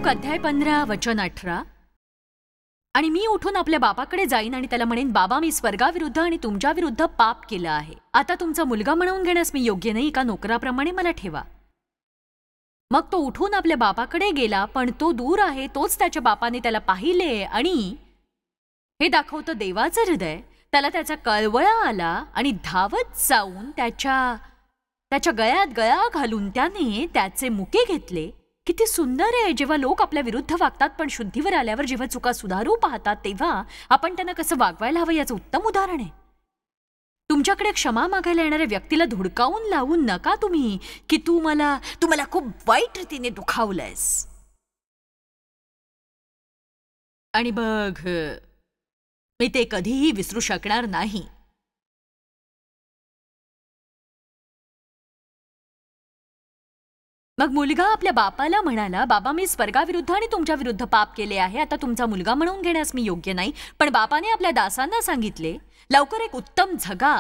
Look अध्याय 15 वचन 18. आणि मी उठून आपल्या बापाकडे जाईन आणि त्याला म्हणेन, बाबा, मी स्वर्गाविरुद्ध आणि तुमच्या विरुद्ध पाप केलं आहे. आता तुमचा मुलगा म्हणून घेण्यास मी योग्य नाही, एका नोकराप्रमाणे मला ठेवा. मग तो उठून आपल्या बापाकडे गेला, पण तो दूर आहे तोच त्याच्या बापाने त्याला पाहिले. आणि हे दाखवतं देवाचं हृदय. त्याला त्याचा कळवळा आला आणि धावत जाऊन त्याच्या गळ्यात गळा घालून त्याने त्याचे मुके घेतले. किती सुंदर आहे जेव्हा लोक आपल्या विरुद्ध वागतात, पण शुद्धीवर आल्यावर जेव्हा चुका सुधारू पाहतात तेव्हा आपण त्यांना कसं वागवायला हवं याचं उत्तम उदाहरण आहे. तुमच्याकडे क्षमा मागायला येणाऱ्या व्यक्तीला धुडकावून लावून नका तुम्ही की तू मला खूप वाईट रीतीने दुखावलंयस. आणि बघ, मी ते कधीही विसरू शकणार नाही. मग मुलगा आपल्या बापाला म्हणाला, बाबा, मी स्वर्गाविरुद्ध आणि तुमच्या विरुद्ध पाप केले आहे. आता तुमचा मुलगा म्हणून घेण्यास मी योग्य नाही. पण बापाने आपल्या दासांना सांगितले, लवकर एक उत्तम झगा,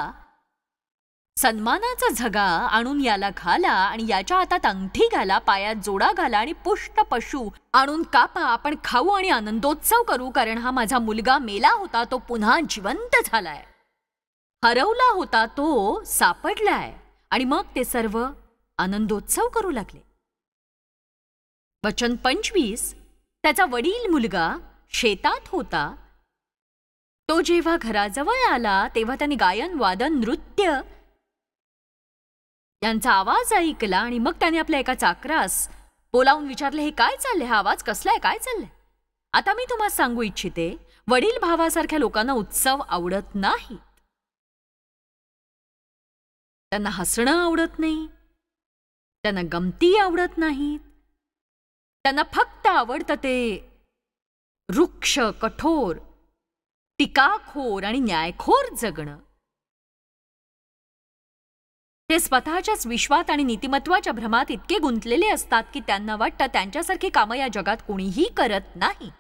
सन्मानाचा झगा आणून याला घाला आणि याच्या हातात अंगठी घाला, पायात जोडा घाला आणि पुष्ट पशु आणून कापा. आपण खाऊ आणि आनंदोत्सव करू, कारण हा माझा मुलगा मेला होता, तो पुन्हा जिवंत झालाय. हरवला होता, तो सापडलाय. आणि मग ते सर्व आनंदोत्सव करू लागले. वचन 25. त्याचा वडील मुलगा शेतात होता. तो जेव्हा घराजवळ आला तेव्हा त्याने गायन, वादन, नृत्य यांचा आवाज ऐकला. आणि मग त्याने आपल्या एका चाकरास बोलावून विचारले, हे काय चाललंय? हा आवाज कसलाय? काय चाललंय? आता मी तुम्हाला सांगू इच्छिते, वडील भावासारख्या लोकांना उत्सव आवडत नाही. त्यांना हसणं आवडत नाही, त्यांना गमती आवडत नाहीत. त्यांना फक्त आवडतं ते रुक्ष, कठोर, टीकाखोर आणि न्यायखोर जगणं. ते स्वतःच्याच विश्वात आणि नीतिमत्वाच्या भ्रमात इतके गुंतलेले असतात की त्यांना वाटतं त्यांच्यासारखी कामं या जगात कोणीही करत नाही.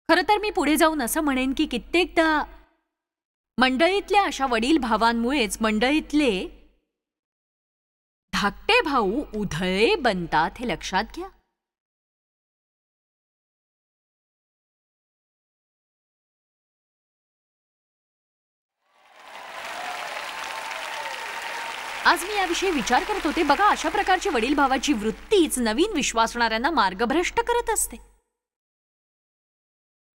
खरं तर मी पुढे जाऊन असं म्हणेन की कित्येकदा मंडळीतल्या अशा वडील भावांमुळेच मंडळीतले धाकटे भाऊ उधळे बनतात, हे लक्षात घ्या. आज मी याविषयी विचार करत होते. बघा, अशा प्रकारची वडील भावाची वृत्तीच नवीन विश्वासणाऱ्यांना मार्गभ्रष्ट करत असते.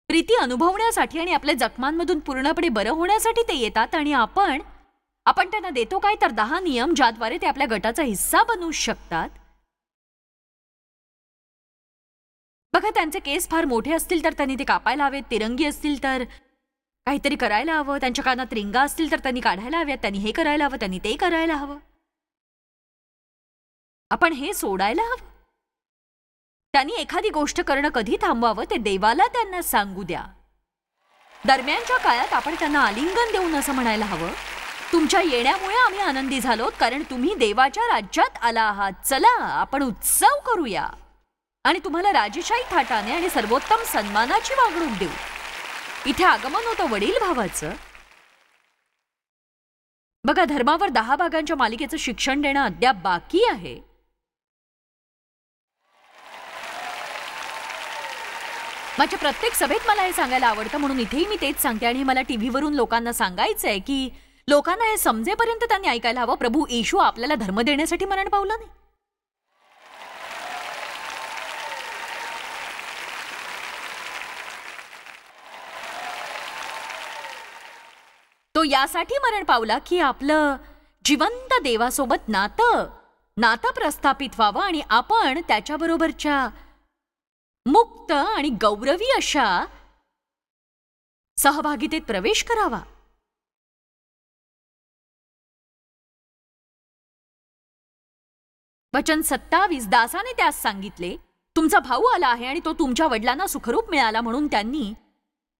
प्रीती अनुभवण्यासाठी आणि आपल्या जखमांमधून पूर्णपणे बरं होण्यासाठी ते येतात. आणि आपण त्यांना देतो काय तर 10 नियम, ज्याद्वारे ते आपल्या गटाचा हिस्सा बनू शकतात. बघा, त्यांचे केस फार मोठे असतील तर त्यांनी ते कापायला हवेत. तिरंगी असतील तर काहीतरी करायला हवं. त्यांच्या कानात रिंगा असतील तर त्यांनी काढायला हव्यात. त्यांनी हे करायला हवं, त्यांनी ते करायला हवं. आपण हे सोडायला हवं. त्यांनी एखादी गोष्ट करणं कधी थांबवावं ते देवाला त्यांना सांगू द्या. दरम्यानच्या काळात आपण त्यांना आलिंगन देऊन असं म्हणायला हवं, तुमच्या येण्यामुळे आम्ही आनंदी झालोत, कारण तुम्ही देवाच्या राज्यात आला आहात. चला, आपण उत्सव करूया आणि तुम्हाला राजेशाही थाटाने आणि सर्वोत्तम सन्मानाची वागणूक देऊ. इथे आगमन होतं वडील भावाचं. बघा, धर्मावर 10 भागांच्या मालिकेचं शिक्षण देणं अद्याप बाकी आहे. माझ्या प्रत्येक सभेत मला हे सांगायला आवडतं, म्हणून इथेही मी तेच सांगते. आणि मला टीव्हीवरून लोकांना सांगायचंय की लोकांना हे समजेपर्यंत त्यांनी ऐकायला हवं, प्रभू येशू आपल्याला धर्म देण्यासाठी मरण पावला नाही. तो यासाठी मरण पावला की आपलं जिवंत देवासोबत नातं प्रस्थापित व्हावं आणि आपण त्याच्याबरोबरच्या मुक्त आणि गौरवी अशा सहभागितेत प्रवेश करावा. वचन 27. दासाने त्यास सांगितले, तुमचा भाऊ आला आहे आणि तो तुमच्या वडिलांना सुखरूप मिळाला म्हणून त्यांनी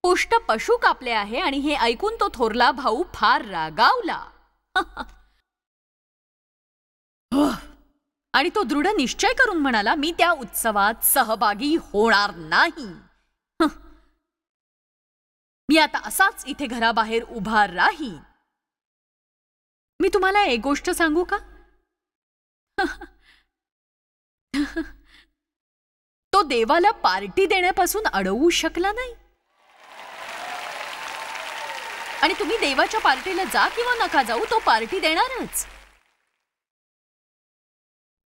पुष्ट पशु कापले आहे. आणि हे ऐकून तो थोरला भाऊ फार रागावला. आणि तो दृढ निश्चय करून म्हणाला, मी त्या उत्सवात सहभागी होणार नाही. मी आता असाच इथे घराबाहेर उभा राहीन. मी तुम्हाला एक गोष्ट सांगू का? तो देवाला पार्टी देण्यापासून अडवू शकला नाही. आणि तुम्ही देवाच्या पार्टीला जा किंवा नका जाऊ, तो पार्टी देणारच.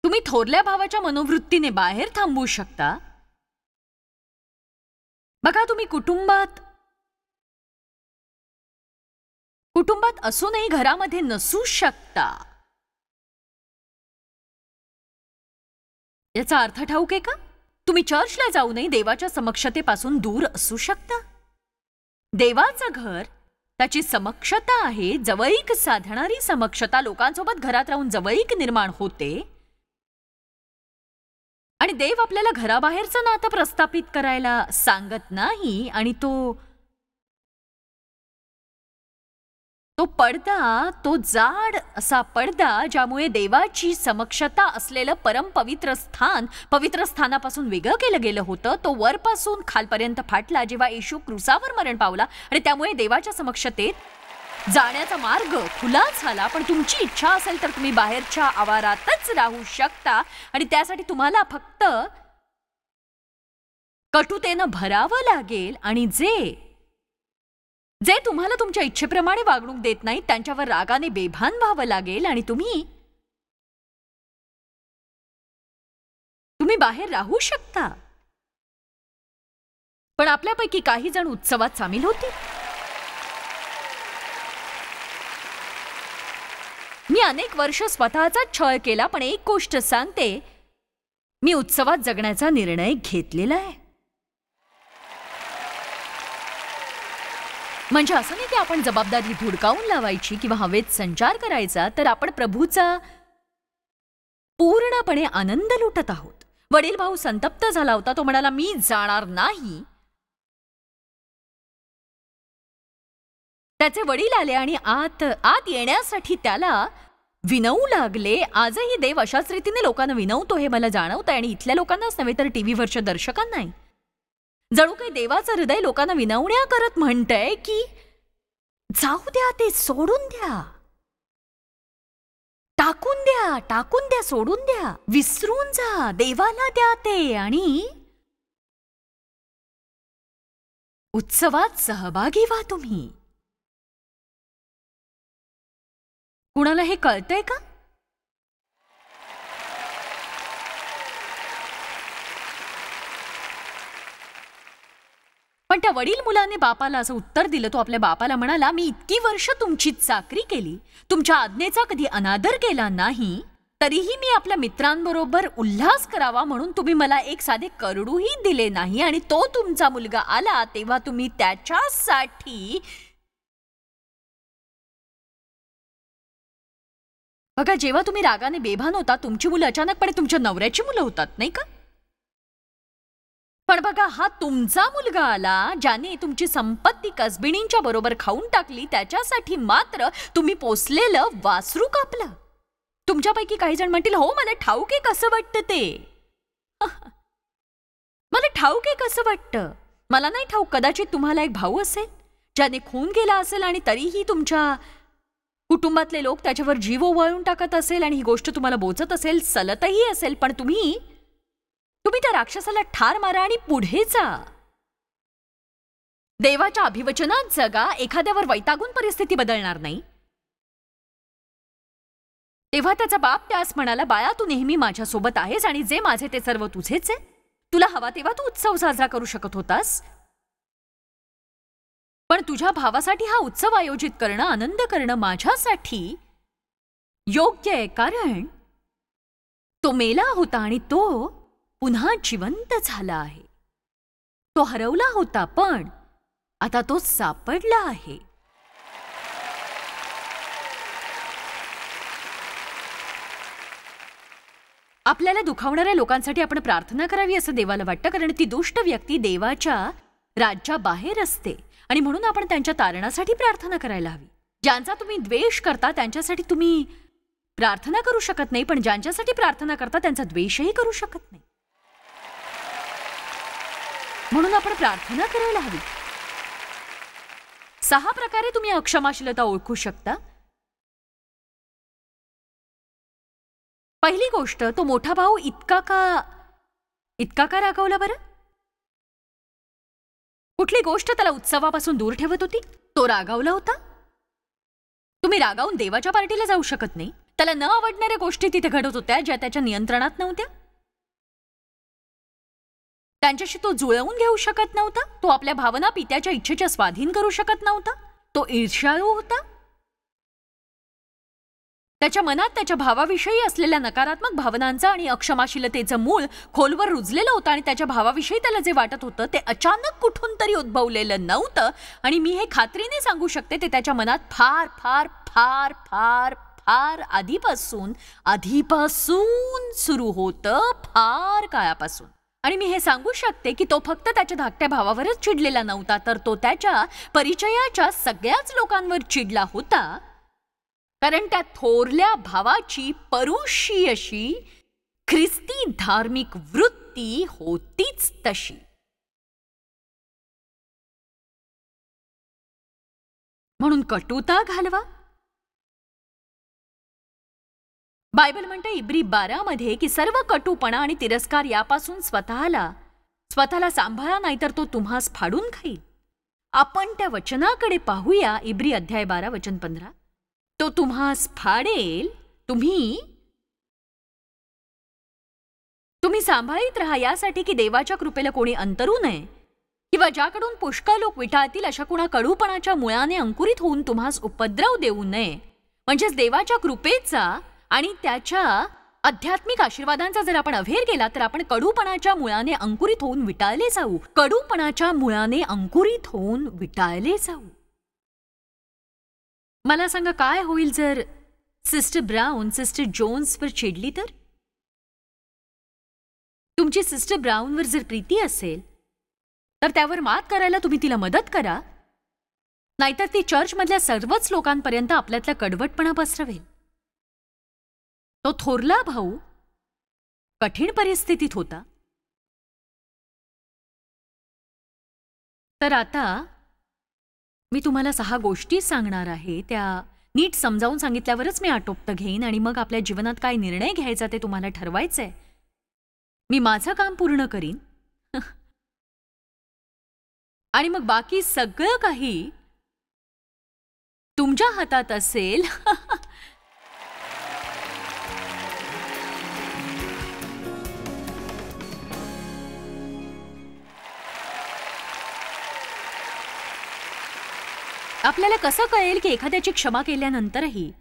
तुम्ही थोरल्या भावाच्या मनोवृत्तीने बाहेर थांबवू शकता. बघा, तुम्ही कुटुंबात असूनही घरामध्ये नसू शकता. याचा अर्थ ठाऊक आहे का? तुम्ही चर्चला जाऊनही देवाच्या समक्षतेपासून दूर असू शकता. देवाचं घर त्याची समक्षता आहे. जवळीक साधणारी समक्षता लोकांसोबत घरात राहून जवळीक निर्माण होते. आणि देव आपल्याला घराबाहेरचं नातं प्रस्थापित करायला सांगत नाही. आणि तो पडदा, तो जाड असा पडदा, ज्यामुळे देवाची समक्षता असलेलं परमपवित्र स्थान पवित्र स्थानापासून वेगळं केलं गेलं होतं, तो वरपासून खालपर्यंत फाटला जेव्हा येशू क्रूसावर मरण पावला. आणि त्यामुळे देवाच्या समक्षतेत जाण्याचा मार्ग खुला झाला. पण तुमची इच्छा असेल तर तुम्ही बाहेरच्या आवारातच राहू शकता. आणि त्यासाठी तुम्हाला फक्त कटुतेनं भरावं लागेल. आणि जे तुम्हाला तुमच्या इच्छेप्रमाणे वागणूक देत नाहीत त्यांच्यावर रागाने बेभान व्हावं लागेल. आणि तुम्ही बाहेर राहू शकता. पण आपल्यापैकी काही जण उत्सवात सामील होते. मी अनेक वर्ष स्वतःचा छळ केला, पण एक गोष्ट सांगते, मी उत्सवात जगण्याचा निर्णय घेतलेला आहे. म्हणजे असं नाही की आपण जबाबदारी धुडकावून लावायची किंवा हवेत संचार करायचा, तर आपण प्रभूचा पूर्णपणे आनंद लुटत आहोत. वडील भाऊ संतप्त झाला होता. तो म्हणाला, मी जाणार नाही. त्याचे वडील आले आणि आत येण्यासाठी त्याला विनवू लागले. आजही देव अशाच रीतीने लोकांना विनवतो हे मला जाणवतं. आणि इथल्या लोकांनाच नव्हे तर टीव्हीवरच्या दर्शकांनाही. जणू काही देवाचं हृदय लोकांना विनवण्या करत म्हणतंय की जाऊ द्या, ते सोडून द्या, टाकून द्या, सोडून द्या, विसरून जा, देवाला द्या ते आणि उत्सवात सहभागी व्हा तुम्ही. कुणाला हे कळतंय का? पण त्या वडील मुलाने बापाला असं उत्तर दिलं. तो आपल्या बापाला म्हणाला, मी इतकी वर्ष तुमची चाकरी केली, तुमच्या आज्ञेचा कधी अनादर केला नाही, तरीही मी आपल्या मित्रांबरोबर उल्हास करावा म्हणून तुम्ही मला एक साधे करडूही दिले नाही. आणि तो तुमचा मुलगा आला तेव्हा तुम्ही त्याच्यासाठी. बघा, जेव्हा तुम्ही रागाने बेभान होता, तुमची मुलं अचानकपणे तुमच्या नवऱ्याची मुलं होतात, नाही का? पण बघा, हा तुमचा मुलगा आला ज्याने तुमची संपत्ती कसबिणींच्या बरोबर खाऊन टाकली. त्याच्यासाठी मात्र तुम्ही पोसलेलं वासरू कापलं. तुमच्यापैकी काही जण म्हणतील, हो मला ठाऊक आहे कसं वाटतं ते. मला ठाऊक आहे कसं वाटतं. मला नाही ठाऊक. कदाचित तुम्हाला एक भाऊ असेल ज्याने खून केला असेल आणि तरीही तुमच्या कुटुंबातले लोक त्याच्यावर जीव ओवाळून टाकत असेल आणि ही गोष्ट तुम्हाला बोचत असेल, सलतही असेल. पण तुम्ही त्या राक्षसाला ठार मारा आणि पुढे जा. देवाच्या अभिवचनात जगा. एखाद्यावर वैतागून परिस्थिती बदलणार नाही. तेव्हा त्याचा बाप त्यास म्हणाला, बाळा तू नेहमी माझ्यासोबत आहेस आणि जे माझे ते सर्व तुझेच आहे. तुला हवा तेव्हा तू उत्सव साजरा करू शकत होतास. पण तुझ्या भावासाठी हा उत्सव आयोजित करणं, आनंद करणं माझ्यासाठी योग्य आहे. कारण तो मेला होता आणि तो पुन्हा जिवंत झाला आहे. तो हरवला होता पण आता तो सापडला आहे. आपल्याला दुखावणाऱ्या लोकांसाठी आपण प्रार्थना करावी असं देवाला वाटतं, कारण ती दुष्ट व्यक्ती देवाच्या राज्याबाहेर असते आणि म्हणून आपण त्यांच्या तारणासाठी प्रार्थना करायला हवी. ज्यांचा तुम्ही द्वेष करता त्यांच्यासाठी तुम्ही प्रार्थना करू शकत नाही, पण ज्यांच्यासाठी प्रार्थना करता त्यांचा द्वेषही करू शकत नाही. म्हणून आपण प्रार्थना करायला हवी. 6 प्रकारे तुम्ही अक्षमाशीलता ओळखू शकता. पहिली गोष्ट, तो मोठा भाऊ इतका का रागावला बरं? कुठली गोष्ट त्याला उत्सवापासून दूर ठेवत होती? तो रागावला होता? तुम्ही रागावून देवाच्या पार्टीला जाऊ शकत नाही. त्याला न आवडणाऱ्या गोष्टी तिथे घडत होत्या ज्या त्याच्या नियंत्रणात नव्हत्या. त्यांच्याशी तो जुळवून घेऊ शकत नव्हता. तो आपल्या भावना पित्याच्या इच्छेच्या स्वाधीन करू शकत नव्हता. तो ईर्ष्याळू होता. त्याच्या मनात त्याच्या भावाविषयी असलेल्या नकारात्मक भावनांचा आणि अक्षमाशीलतेचं मूळ खोलवर रुजलेलं होतं आणि त्याच्या भावाविषयी त्याला जे वाटत होतं ते अचानक कुठून तरी उद्भवलेलं नव्हतं. आणि मी हे खात्रीने सांगू शकते ते त्याच्या मनात फार फार फार फार फार आधीपासून सुरू होतं, फार काळापासून. आणि मी हे सांगू शकते की तो फक्त त्याच्या धाकट्या भावावरच चिडलेला नव्हता, तर तो त्याच्या परिचयाच्या सगळ्याच लोकांवर चिडला होता, कारण त्या थोरल्या भावाची परुषी अशी ख्रिस्ती धार्मिक वृत्ती होतीच तशी. म्हणून कटुता घालवा. बायबल म्हणते इब्री 12 मध्ये की सर्व कटुपणा आणि तिरस्कार यापासून स्वतःला सांभाळा, नाहीतर तो तुम्हास फाडून खाईल. आपण त्या वचनाकडे पाहूया. इब्री अध्याय 12 वचन 15. तो तुम्हास फाडेल. तुम्ही सांभाळीत राहा यासाठी की देवाच्या कृपेला कोणी अंतरू नये, किंवा ज्याकडून पुष्कळ लोक विटाळतील अशा कुणा कडूपणाच्या मुळाने अंकुरित होऊन तुम्हास उपद्रव देऊ नये. म्हणजेच देवाच्या कृपेचा आणि त्याच्या आध्यात्मिक आशीर्वादांचा जर आपण अव्हेर केला तर आपण कडूपणाच्या मुळाने अंकुरित होऊन विटाळले जाऊ. कडूपणाच्या मुळाने अंकुरित होऊन विटाळले जाऊ. मला सांगा, काय होईल जर सिस्टर ब्राउन सिस्टर जोन्सवर चिडली तर? तुमची सिस्टर ब्राउनवर जर प्रीती असेल तर त्यावर मात करायला तुम्ही तिला मदत करा, नाहीतर ती चर्चमधल्या सर्वच लोकांपर्यंत आपल्यातला कडवटपणा पसरवेल. तो थोरला भाऊ कठीण परिस्थितीत होता. तर आता मी तुम्हाला 6 गोष्टी सांगणार आहे. त्या नीट समजावून सांगितल्यावरच मी आटोपत घेईन आणि मग आपल्या जीवनात काय निर्णय घ्यायचा ते तुम्हाला ठरवायचंय. मी माझं काम पूर्ण करीन आणि मग बाकी सगळं काही तुमच्या हातात असेल. आपल्याला कसं कळेल की एखाद्याची क्षमा केल्यानंतरही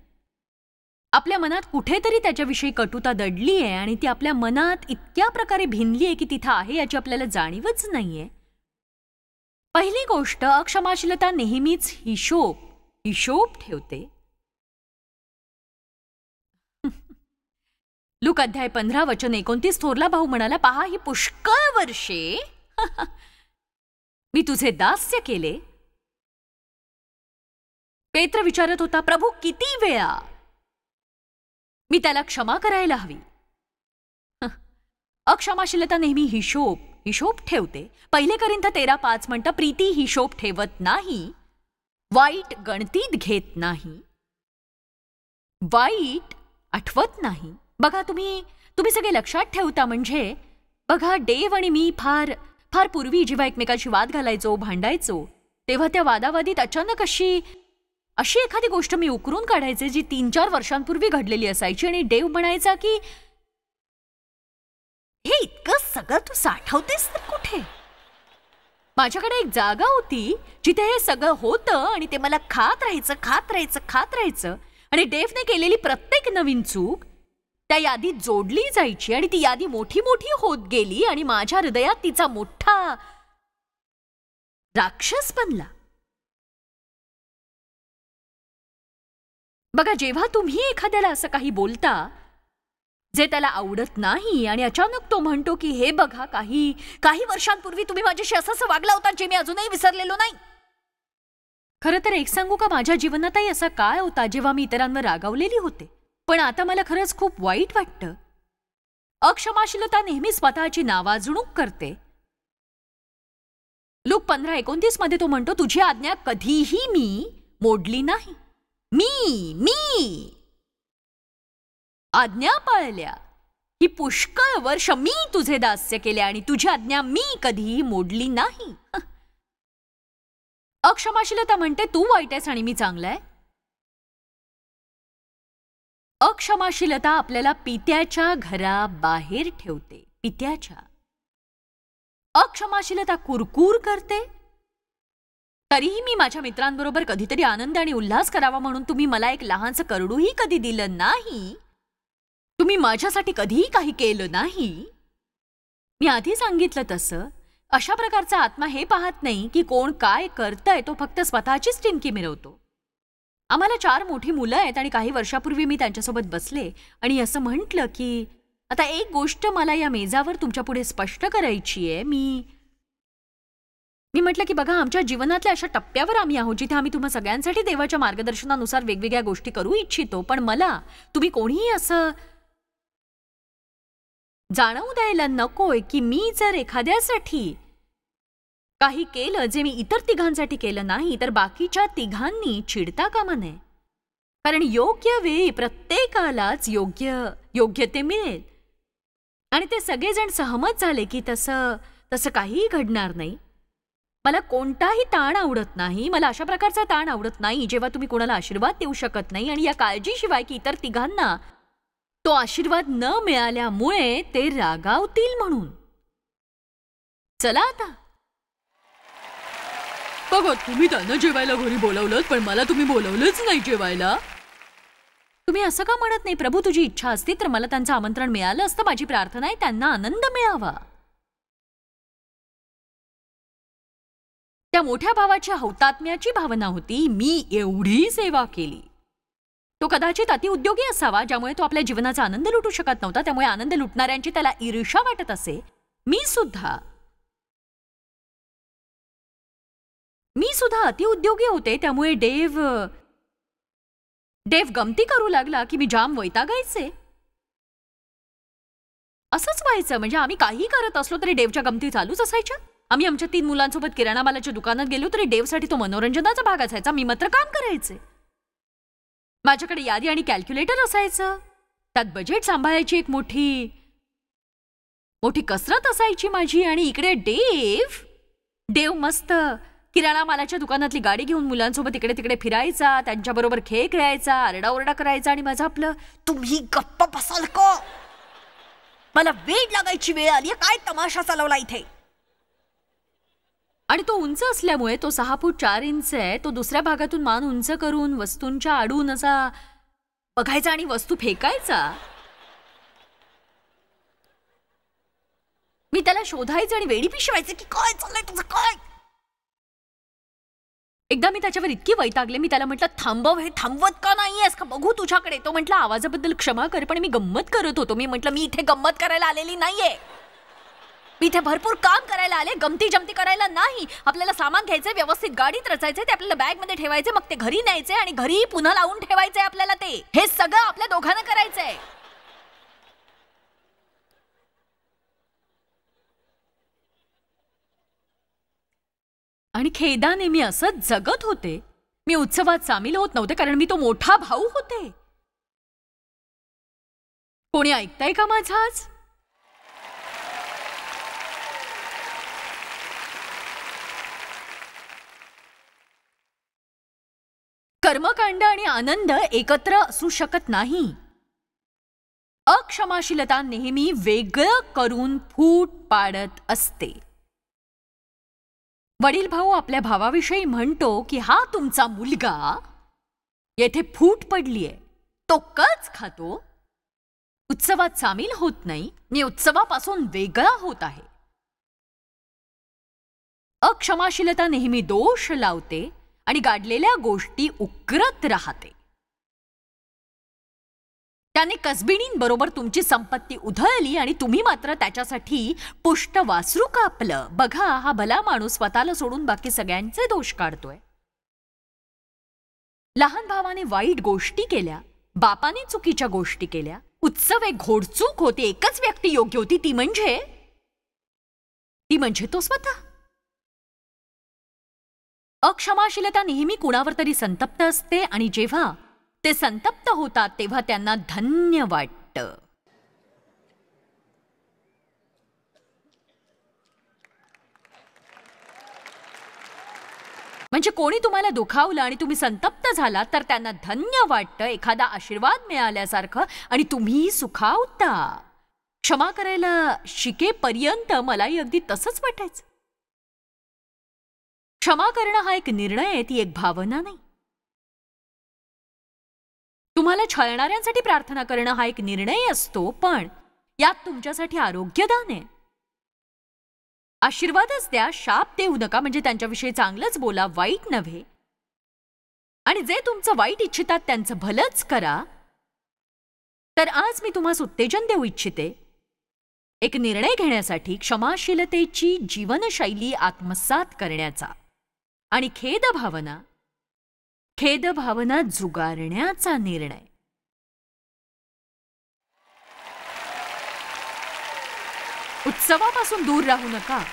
आपल्या मनात कुठेतरी त्याच्याविषयी कटुता दडली आहे आणि ती आपल्या मनात इतक्या प्रकारे भिनली आहे की तिथं आहे याची आपल्याला जाणीवच नाहीये? पहिली गोष्ट, अक्षमाशीलता नेहमीच हिशोब ठेवते. लूक अध्याय 15 वचन 29. थोरला भाऊ म्हणाला, पहा ही पुष्कळ वर्षे मी तुझे दास्य केले. पेत्र विचारत होता, प्रभू किती वेळा मी त्याला क्षमा करायला हवी? अक्षमाशीलता नेहमी हिशोब ठेवते. 1 कोरिन्थ 13:5 म्हणतं, प्रीती हिशोब ठेवत नाही, वाईट गणतीत घेत नाही, वाईट आठवत नाही. बघा, तुम्ही सगळे लक्षात ठेवता. म्हणजे बघा, डेव आणि मी फार पूर्वी जेव्हा एकमेकांशी वाद घालायचो, भांडायचो, तेव्हा त्या वादावादीत अचानक अशी एखादी गोष्ट मी उकरून काढायचे जी 3-4 वर्षांपूर्वी घडलेली असायची आणि डेव म्हणायचा की हे इतकं सगळं तू साठवतेस तर कुठे? माझ्याकडे एक जागा होती जिथे हे सगळं होतं आणि ते मला खात राहायचं आणि डेवने केलेली प्रत्येक नवीन चूक त्या यादीत जोडली जायची आणि ती यादी मोठी होत गेली आणि माझ्या हृदयात तिचा मोठा राक्षस बनला. बघा, जेव्हा तुम्ही एखाद्याला असं काही बोलता जे त्याला आवडत नाही आणि अचानक तो म्हणतो की हे बघा, काही वर्षांपूर्वी तुम्ही माझ्याशी असं वागला होता जे मी अजूनही विसरलेलो नाही. खरं तर एक सांगू का, माझ्या जीवनातही असा काळ होता जेव्हा मी इतरांवर रागावलेली होते, पण आता मला खरंच खूप वाईट वाटतं. अक्षमाशीलता नेहमी स्वतःची नावाजणूक करते. लूक 15:29 मध्ये तो म्हणतो, तुझी आज्ञा कधीही मी मोडली नाही. मी आज्ञा पाळल्या ही पुष्कळ वर्ष मी तुझे दास्य केले आणि तुझी आज्ञा मी कधीही मोडली नाही. अक्षमाशीलता म्हणते तू वाईट आहेस आणि मी चांगला आहे. अक्षमाशीलता आपल्याला पित्याच्या घराबाहेर ठेवते. पित्याच्या. अक्षमाशीलता कुरकुर करते. तरीही मी माझ्या मित्रांबरोबर कधीतरी आनंद आणि उल्हास करावा म्हणून तुम्ही मला एक लहानसं करडूही कधी दिलं नाही. तुम्ही माझ्यासाठी कधीही काही केलं नाही. मी आधी सांगितलं तसं अशा प्रकारचा आत्मा हे पाहत नाही की कोण काय करतंय, तो फक्त स्वतःचीच टिमकी मिरवतो. आम्हाला 4 मोठी मुलं आहेत आणि काही वर्षापूर्वी मी त्यांच्यासोबत बसले आणि असं म्हटलं की आता एक गोष्ट मला या मेजावर तुमच्या पुढे स्पष्ट करायची आहे. मी म्हटलं की बघा, आमच्या जीवनातल्या अशा टप्प्यावर आम्ही आहोत जिथे आम्ही तुम्हा सगळ्यांसाठी देवाच्या मार्गदर्शनानुसार वेगवेगळ्या गोष्टी करू इच्छितो. पण मला तुम्ही कोणीही असं जाणवू द्यायला नकोय की मी जर एखाद्यासाठी काही केलं जे मी इतर तिघांसाठी केलं नाही तर बाकीच्या तिघांनी चिडता कामा नये. कारण योग्य वेळी प्रत्येकालाच योग्य ते मिळेल. आणि ते सगळेजण सहमत झाले की तसं काहीही घडणार नाही. मला कोणताही ताण आवडत नाही. मला अशा प्रकारचा ताण आवडत नाही जेव्हा तुम्ही कोणाला आशीर्वाद देऊ शकत नाही आणि या काळजीशिवाय की इतर तिघांना तो आशीर्वाद न मिळाल्यामुळे ते रागावतील म्हणून. चला आता बघा, तुम्ही त्यांना जेवायला घरी बोलावलं पण मला तुम्ही बोलावलंच नाही जेवायला. तुम्ही असं का म्हणत नाही? प्रभू, तुझी इच्छा असती तर मला त्यांचं आमंत्रण मिळालं असतं. माझी प्रार्थना आहे त्यांना आनंद मिळावा. त्या मोठ्या भावाच्या हौतात्म्याची भावना होती. मी एवढी सेवा केली. तो कदाचित अतिउद्योगी असावा ज्यामुळे तो आपल्या जीवनाचा आनंद लुटू शकत नव्हता. त्यामुळे आनंद लुटणाऱ्यांची त्याला ईर्ष्या वाटत असे. मी सुद्धा अतिउद्योगी होते. त्यामुळे डेव गमती करू लागला की मी जाम वैतागायचे. असंच व्हायचं. म्हणजे आम्ही काही करत असलो तरी डेवच्या गमती चालूच असायच्या. आम्ही आमच्या 3 मुलांसोबत किराणा मालाच्या दुकानात गेलो तरी डेवसाठी तो मनोरंजनाचा भाग असायचा. मी मात्र काम करायचे. माझ्याकडे यादी आणि कॅल्क्युलेटर असायचं. त्यात बजेट सांभाळायची एक मोठी कसरत असायची माझी. आणि इकडे डेव मस्त किराणा मालाच्या दुकानातली गाडी घेऊन मुलांसोबत इकडे तिकडे फिरायचा, त्यांच्याबरोबर खेळ खेळायचा, आरडाओरडा करायचा. आणि माझं आपलं, तुम्ही गप्प बसाल का? मला वेळ लागायची वेळ आली. काय तमाशा चालवला इथे? आणि तो उंच असल्यामुळे, तो 6 फूट 4 इंच आहे, तो दुसऱ्या भागातून मान उंच करून वस्तूंच्या आडून असा बघायचा आणि वस्तू फेकायचा. मी त्याला शोधायचं आणि वेडी पिशवायचे की काय चाललंय तुझं काय. एकदा मी त्याच्यावर इतकी वैतागले, मी त्याला म्हटलं थांबव, हे थांबवत का नाहीयेस का बघू तुझ्याकडे. तो म्हटला आवाजाबद्दल क्षमा कर पण मी गंमत करत होतो. मी म्हटलं मी इथे गंमत करायला आलेली नाहीये. मी इथे भरपूर काम करायला आले, गमती जमती करायला नाही. आपल्याला सामान घ्यायचंय, व्यवस्थित गाडीत रचायचंय, ते आपल्याला बॅग मध्ये ठेवायचे, मग ते घरी न्यायचे आणि घरी पुन्हा लावून ठेवायचंय आपल्याला. हे सगळं आपल्या दोघांना करायचंय. आणि खेदाने मी असंच जगत होते. मी उत्सवात सामील होत नव्हते कारण मी तो मोठा भाऊ होते. कोणी ऐकताय का माझं आज? कर्मकांड आणि आनंद एकत्र असू शकत नाही. अक्षमाशीलता नेहमी वेगळं करून फूट पाडत असते. वडील भाऊ आपल्या भावाविषयी म्हणतो की हा तुमचा मुलगा येथे फूट पडलीये, तो कच खातो, उत्सवात सामील होत नाही, मी उत्सवापासून वेगळा होत आहे. अक्षमाशीलता नेहमी दोष लावते आणि गाडलेल्या गोष्टी उकरत राहते. त्याने कसबिणींबरोबर तुमची संपत्ती उधळली आणि तुम्ही मात्र त्याच्यासाठी पुष्ट वासरू कापलं. बघा, हा भला माणूस स्वतःला सोडून बाकी सगळ्यांचे दोष काढतोय. लहान भावाने वाईट गोष्टी केल्या, बापाने चुकीच्या गोष्टी केल्या. उत्सव एक घोडचूक होती. एकच व्यक्ती योग्य होती, ती म्हणजे तो स्वतः. अक्षमाशीलता नेहमी कुणावर तरी संतप्त असते आणि जेव्हा ते संतप्त होतात तेव्हा त्यांना धन्य वाटतं. म्हणजे कोणी तुम्हाला दुखावलं आणि तुम्ही संतप्त झालात तर त्यांना धन्य वाटतं, एखादा आशीर्वाद मिळाल्यासारखं, आणि तुम्ही सुखावता. क्षमा करायला शिकेपर्यंत मलाही अगदी तसंच वाटायचं. क्षमा करणं हा एक निर्णय आहे, ती एक भावना नाही. तुम्हाला छळणाऱ्यांसाठी प्रार्थना करणं हा एक निर्णय असतो, पण यात तुमच्यासाठी आरोग्यदान आहे. आशीर्वादच द्या, शाप देऊ नका. म्हणजे त्यांच्याविषयी चांगलंच बोला, वाईट नव्हे. आणि जे तुमचं वाईट इच्छितात त्यांचं भलंच करा. तर आज मी तुम्हाला उत्तेजन देऊ इच्छिते, एक निर्णय घेण्यासाठी, क्षमाशीलतेची जीवनशैली आत्मसात करण्याचा आणि खेदभावना जुगारण्याचा निर्णय. उत्सवापासून दूर राहू नका.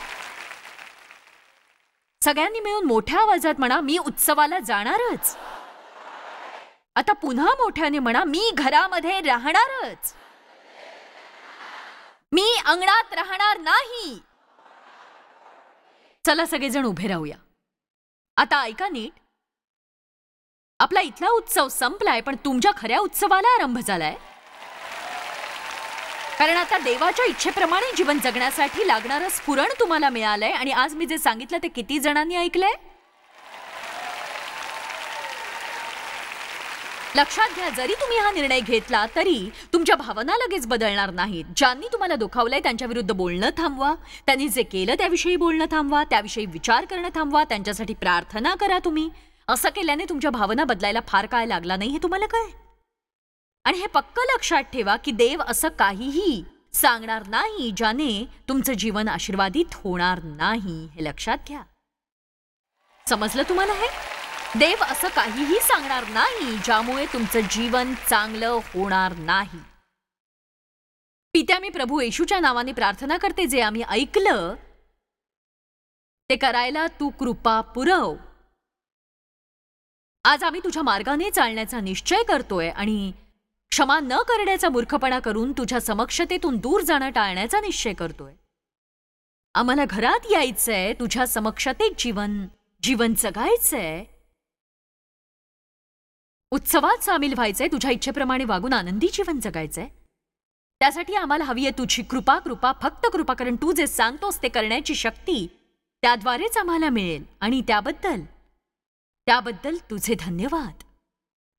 सगळ्यांनी मिळून मोठ्या आवाजात म्हणा, मी उत्सवाला जाणारच. आता पुन्हा मोठ्याने म्हणा, मी घरामध्ये राहणारच. मी अंगणात राहणार नाही. चला सगळेजण उभे राहूया. आता ऐका नीट. आपला इथला उत्सव संपलाय, पण तुमच्या खऱ्या उत्सवाला आरंभ झालाय. कारण आता देवाच्या इच्छेप्रमाणे जीवन जगण्यासाठी लागणारं स्फुरण तुम्हाला मिळालंय. आणि आज मी जे सांगितलं ते किती जणांनी ऐकलंय? लक्षात घ्या, जरी तुम्ही हा निर्णय घेतला तरी तुमच्या भावना लगेच बदलणार नाहीत. ज्यांनी तुम्हाला दुखावलंय त्यांच्या विरुद्ध बोलणं थांबवा. त्यांनी जे केलं त्याविषयी बोलणं थांबवा. त्याविषयी विचार करणं थांबवा. त्यांच्यासाठी प्रार्थना करा. तुम्ही असं केल्याने तुमच्या भावना बदलायला फार काळ लागला नाही, हे तुम्हाला कळेल. आणि हे पक्क लक्षात ठेवा की देव असं काहीही सांगणार नाही ज्याने तुमचं जीवन आशीर्वादित होणार नाही. हे लक्षात घ्या. समजलं तुम्हाला? हे देव असं काहीही सांगणार नाही ज्यामुळे तुमचं जीवन चांगलं होणार नाही. पित्या, मी प्रभू येशूच्या नावाने प्रार्थना करते, जे आम्ही ऐकलं ते करायला तू कृपा पुरव. आज आम्ही तुझ्या मार्गाने चालण्याचा निश्चय करतोय आणि क्षमा न करण्याचा मूर्खपणा करून तुझ्या समक्षतेतून दूर जाणं टाळण्याचा निश्चय करतोय. आम्हाला घरात यायचंय, तुझ्या समक्षतेत जीवन जगायचंय, उत्सवात सामील व्हायचंय, तुझ्या इच्छेप्रमाणे वागून आनंदी जीवन जगायचंय. त्यासाठी आम्हाला हवी आहे तुझी कृपा, फक्त कृपा. कारण तू जे सांगतोस ते करण्याची शक्ती त्याद्वारेच आम्हाला मिळेल. आणि त्याबद्दल तुझे धन्यवाद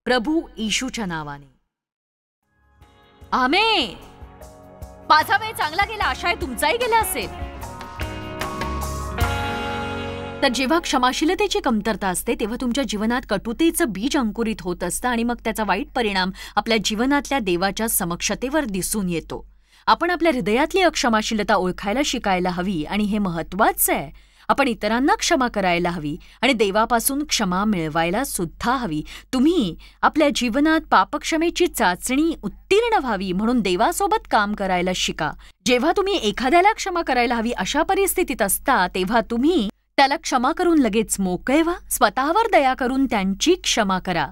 प्रभू येशूच्या नावाने. आमेन. माझा वेळ चांगला गेला, आशा तुमचाही गेला असेल. तर जेव्हा क्षमाशीलतेची कमतरता असते तेव्हा तुमच्या जीवनात कटुतेचं बीज अंकुरित होत असतं आणि मग त्याचा वाईट परिणाम आपल्या जीवनातल्या देवाच्या समक्षतेवर दिसून येतो. आपण आपल्या हृदयातली अक्षमाशीलता ओळखायला शिकायला हवी आणि हे महत्वाचं आहे. आपण इतरांना क्षमा करायला हवी आणि देवापासून क्षमा मिळवायला सुद्धा हवी. तुम्ही आपल्या जीवनात पापक्षमेची चाचणी उत्तीर्ण व्हावी म्हणून देवासोबत काम करायला शिका. जेव्हा तुम्ही एखाद्याला क्षमा करायला हवी अशा परिस्थितीत असता तेव्हा तुम्ही त्याला क्षमा करून लगेच मोकळे व्हा. स्वतःवर दया करून त्यांची क्षमा करा.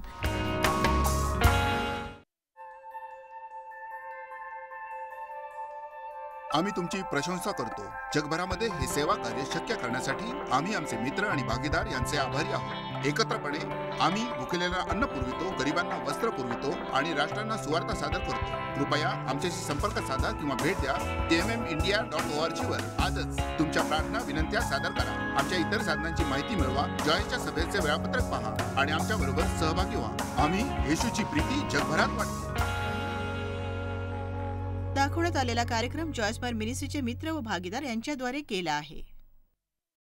आम्ही तुमची प्रशंसा करतो. जगभरामध्ये हे सेवा कार्य शक्य करण्यासाठी आम्ही आमचे मित्र आणि भागीदार यांचे आभारी आहोत. एकत्रपणे आम्ही भुकेलेला अन्न पुरवितो, गरिबांना वस्त्र पुरवितो आणि राष्ट्रांना सुवार्ता सादर करतो. कृपया आमच्याशी संपर्क साधा किंवा भेट द्या. tmmindia.org वर आजच तुमच्या प्रार्थना विनंत्या सादर करा. आमच्या इतर साधनांची माहिती मिळवा. जॉयच्या सभेचे वेळापत्रक पहा आणि आमच्या बरोबर सहभागी व्हा. आम्ही येशूची प्रीती जगभरात वाटतो. दाखवण्यात आलेला कार्यक्रम जॉयस बार मिनिस्ट्रीचे मित्र व भागीदार यांच्याद्वारे केला आहे.